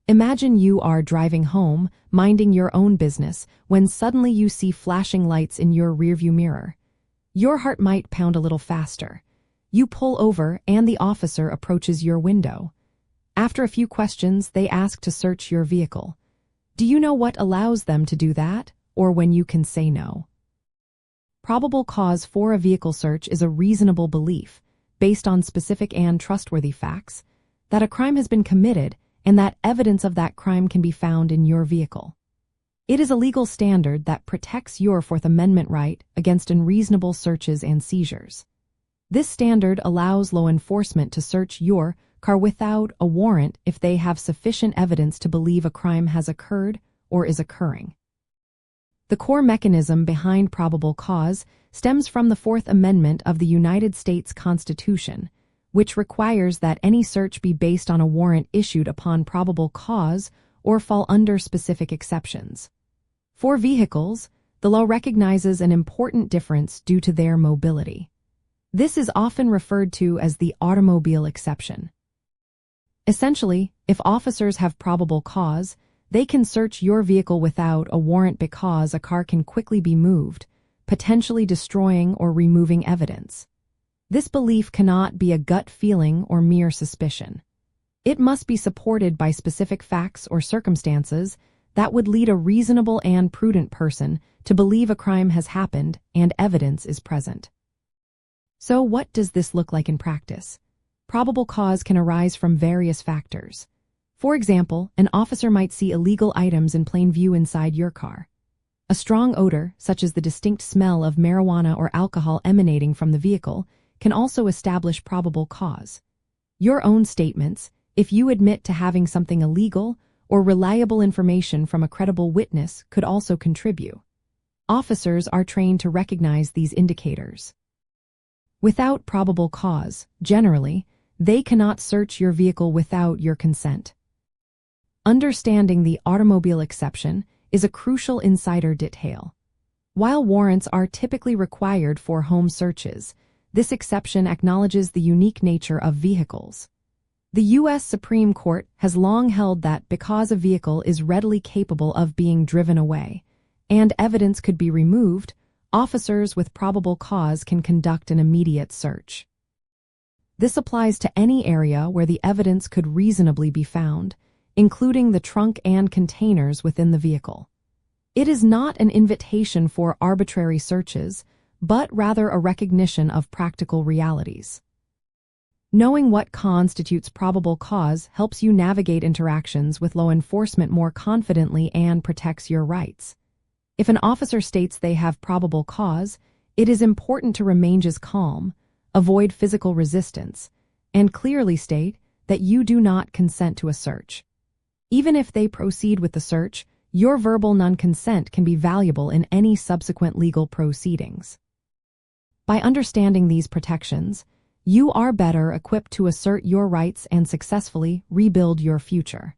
Imagine you are driving home, minding your own business, when suddenly you see flashing lights in your rearview mirror. Your heart might pound a little faster. You pull over and the officer approaches your window. After a few questions, they ask to search your vehicle. Do you know what allows them to do that, or when you can say no? Probable cause for a vehicle search is a reasonable belief, based on specific and trustworthy facts, that a crime has been committed and that evidence of that crime can be found in your vehicle. It is a legal standard that protects your Fourth Amendment right against unreasonable searches and seizures. This standard allows law enforcement to search your car without a warrant if they have sufficient evidence to believe a crime has occurred or is occurring. The core mechanism behind probable cause stems from the Fourth Amendment of the United States Constitution, which requires that any search be based on a warrant issued upon probable cause or fall under specific exceptions. For vehicles, the law recognizes an important difference due to their mobility. This is often referred to as the automobile exception. Essentially, if officers have probable cause, they can search your vehicle without a warrant because a car can quickly be moved, potentially destroying or removing evidence. This belief cannot be a gut feeling or mere suspicion. It must be supported by specific facts or circumstances that would lead a reasonable and prudent person to believe a crime has happened and evidence is present. So what does this look like in practice? Probable cause can arise from various factors. For example, an officer might see illegal items in plain view inside your car. A strong odor, such as the distinct smell of marijuana or alcohol emanating from the vehicle, can also establish probable cause. Your own statements, if you admit to having something illegal, or reliable information from a credible witness, could also contribute. Officers are trained to recognize these indicators. Without probable cause, generally, they cannot search your vehicle without your consent. Understanding the automobile exception is a crucial insider detail. While warrants are typically required for home searches, this exception acknowledges the unique nature of vehicles. The U.S. Supreme Court has long held that because a vehicle is readily capable of being driven away, and evidence could be removed, officers with probable cause can conduct an immediate search. This applies to any area where the evidence could reasonably be found, including the trunk and containers within the vehicle. It is not an invitation for arbitrary searches, but rather a recognition of practical realities. Knowing what constitutes probable cause helps you navigate interactions with law enforcement more confidently and protects your rights. If an officer states they have probable cause, it is important to remain calm, avoid physical resistance, and clearly state that you do not consent to a search. Even if they proceed with the search, your verbal non-consent can be valuable in any subsequent legal proceedings. By understanding these protections, you are better equipped to assert your rights and successfully rebuild your future.